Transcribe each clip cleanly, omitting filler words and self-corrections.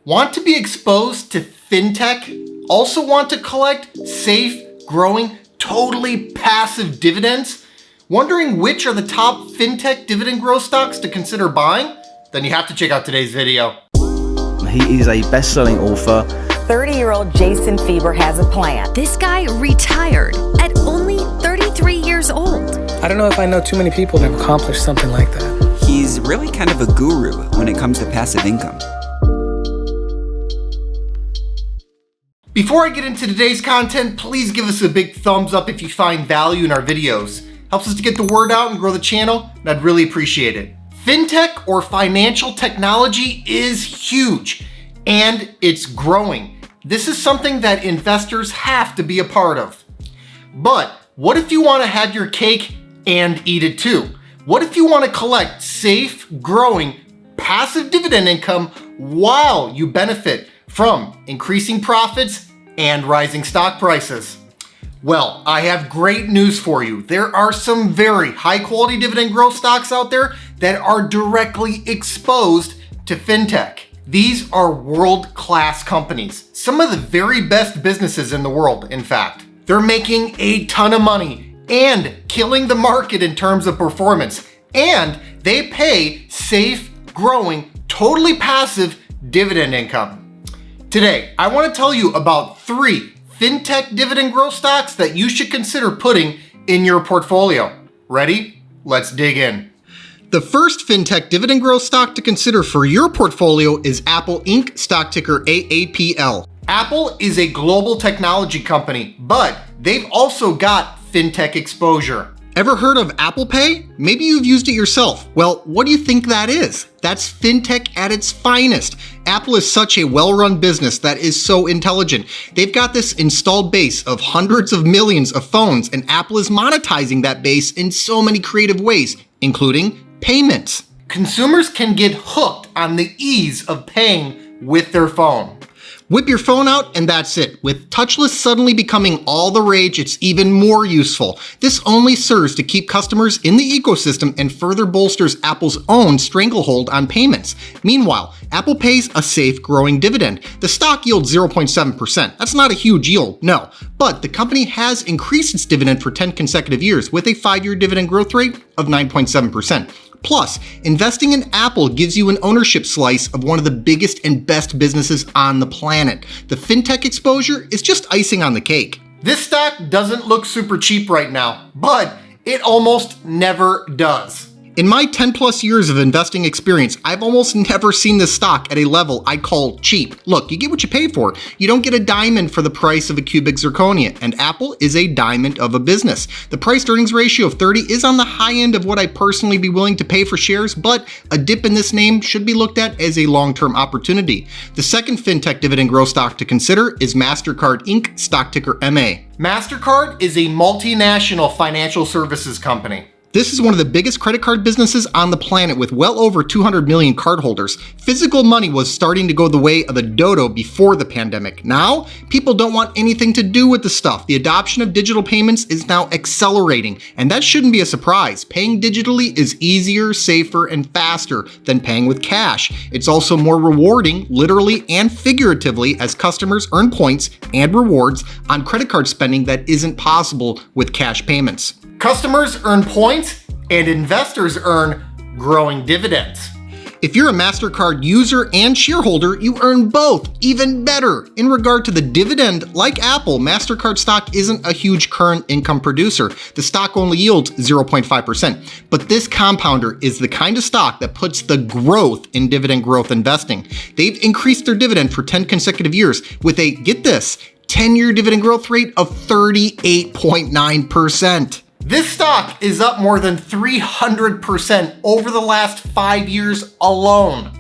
Want to be exposed to fintech? Also want to collect safe, growing, totally passive dividends? Wondering which are the top fintech dividend growth stocks to consider buying? Then you have to check out today's video. He is a best-selling author. 30-year-old Jason Fieber has a plan. This guy retired at only 33 years old. I don't know if I know too many people that have accomplished something like that. He's really kind of a guru when it comes to passive income. Before I get into today's content, please give us a big thumbs up if you find value in our videos. Helps us to get the word out and grow the channel, and I'd really appreciate it. Fintech or financial technology is huge, and it's growing. This is something that investors have to be a part of. But what if you want to have your cake and eat it too? What if you want to collect safe, growing, passive dividend income while you benefit from increasing profits and rising stock prices? Well, I have great news for you. There are some very high quality dividend growth stocks out there that are directly exposed to fintech. These are world-class companies, some of the very best businesses in the world, in fact. They're making a ton of money and killing the market in terms of performance, and they pay safe, growing, totally passive dividend income. Today, I want to tell you about 3 fintech dividend growth stocks that you should consider putting in your portfolio. Ready? Let's dig in. The first fintech dividend growth stock to consider for your portfolio is Apple Inc., stock ticker AAPL. Apple is a global technology company, but they've also got fintech exposure. Ever heard of Apple Pay? Maybe you've used it yourself. Well, what do you think that is? That's fintech at its finest. Apple is such a well-run business that is so intelligent. They've got this installed base of hundreds of millions of phones, and Apple is monetizing that base in so many creative ways, including payments. Consumers can get hooked on the ease of paying with their phone. Whip your phone out and that's it. With touchless suddenly becoming all the rage, it's even more useful. This only serves to keep customers in the ecosystem and further bolsters Apple's own stranglehold on payments. Meanwhile, Apple pays a safe, growing dividend. The stock yields 0.7%. That's not a huge yield, no. But the company has increased its dividend for 10 consecutive years with a 5-year dividend growth rate of 9.7%. Plus, investing in Apple gives you an ownership slice of one of the biggest and best businesses on the planet. The fintech exposure is just icing on the cake. This stock doesn't look super cheap right now, but it almost never does. In my 10 plus years of investing experience, I've almost never seen this stock at a level I'd call cheap. Look, you get what you pay for. You don't get a diamond for the price of a cubic zirconia, and Apple is a diamond of a business. The price earnings ratio of 30 is on the high end of what I'd personally be willing to pay for shares, but a dip in this name should be looked at as a long-term opportunity. The second fintech dividend growth stock to consider is Mastercard Inc., stock ticker MA. Mastercard is a multinational financial services company. This is one of the biggest credit card businesses on the planet with well over 200 million cardholders. Physical money was starting to go the way of the dodo before the pandemic. Now, people don't want anything to do with the stuff. The adoption of digital payments is now accelerating, and that shouldn't be a surprise. Paying digitally is easier, safer, and faster than paying with cash. It's also more rewarding, literally and figuratively, as customers earn points and rewards on credit card spending that isn't possible with cash payments. Customers earn points and investors earn growing dividends. If you're a Mastercard user and shareholder, you earn both, even better. In regard to the dividend, like Apple, Mastercard stock isn't a huge current income producer. The stock only yields 0.5%. But this compounder is the kind of stock that puts the growth in dividend growth investing. They've increased their dividend for 10 consecutive years with a, get this, 10-year dividend growth rate of 38.9%. This stock is up more than 300% over the last 5 years alone.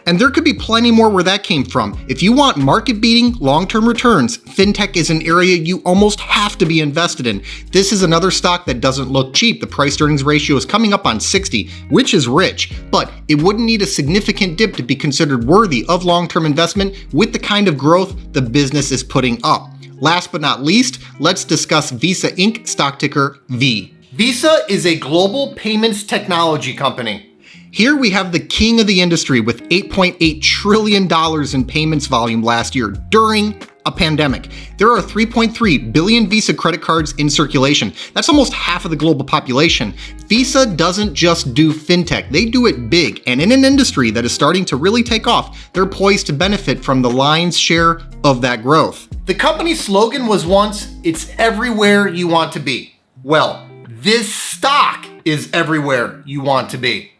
And there could be plenty more where that came from. If you want market-beating, long-term returns, fintech is an area you almost have to be invested in. This is another stock that doesn't look cheap. The price-earnings ratio is coming up on 60, which is rich, but it wouldn't need a significant dip to be considered worthy of long-term investment with the kind of growth the business is putting up. Last but not least, let's discuss Visa Inc., stock ticker V. Visa is a global payments technology company. Here we have the king of the industry with $8.8 trillion in payments volume last year during a pandemic. There are 3.3 billion Visa credit cards in circulation. That's almost half of the global population. Visa doesn't just do fintech, they do it big. And in an industry that is starting to really take off, they're poised to benefit from the lion's share of that growth. The company's slogan was once, "It's everywhere you want to be." Well, this stock is everywhere you want to be.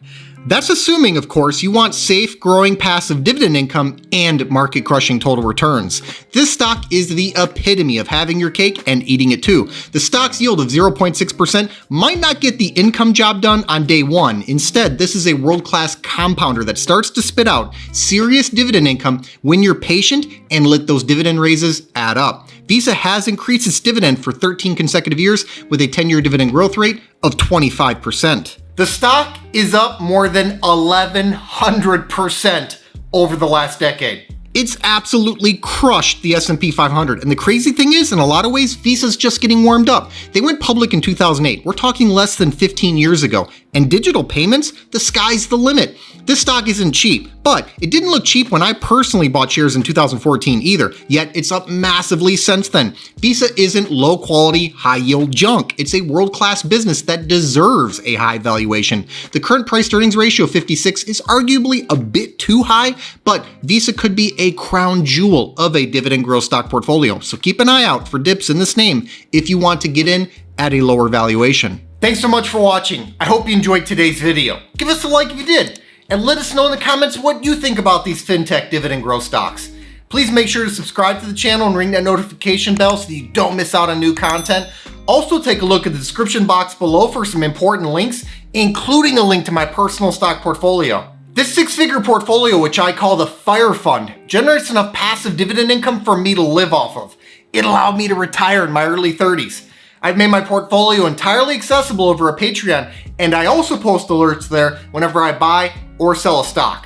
That's assuming, of course, you want safe, growing passive dividend income and market-crushing total returns. This stock is the epitome of having your cake and eating it too. The stock's yield of 0.6% might not get the income job done on day one. Instead, this is a world-class compounder that starts to spit out serious dividend income when you're patient and let those dividend raises add up. Visa has increased its dividend for 13 consecutive years with a 10-year dividend growth rate of 25%. The stock is up more than 1,100% over the last decade. It's absolutely crushed the S&P 500. And the crazy thing is, in a lot of ways, Visa's just getting warmed up. They went public in 2008. We're talking less than 15 years ago. And digital payments, the sky's the limit. This stock isn't cheap, but it didn't look cheap when I personally bought shares in 2014 either, yet it's up massively since then. Visa isn't low quality, high yield junk. It's a world-class business that deserves a high valuation. The current price to earnings ratio of 56 is arguably a bit too high, but Visa could be a crown jewel of a dividend growth stock portfolio. So keep an eye out for dips in this name if you want to get in at a lower valuation. Thanks so much for watching. I hope you enjoyed today's video. Give us a like if you did. And let us know in the comments what you think about these fintech dividend growth stocks. Please make sure to subscribe to the channel and ring that notification bell so that you don't miss out on new content. Also take a look at the description box below for some important links, including a link to my personal stock portfolio. This six-figure portfolio, which I call the Fire Fund, generates enough passive dividend income for me to live off of. It allowed me to retire in my early 30s. I've made my portfolio entirely accessible over a Patreon, and I also post alerts there whenever I buy or sell a stock.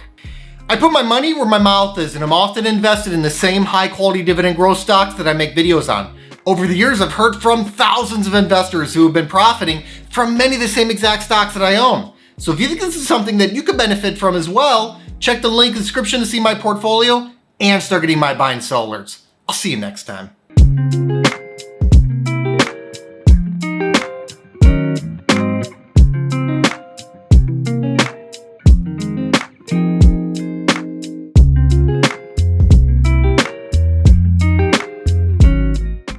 I put my money where my mouth is, and I'm often invested in the same high-quality dividend growth stocks that I make videos on. Over the years, I've heard from thousands of investors who have been profiting from many of the same exact stocks that I own. So if you think this is something that you could benefit from as well, check the link in the description to see my portfolio and start getting my buy and sell alerts. I'll see you next time.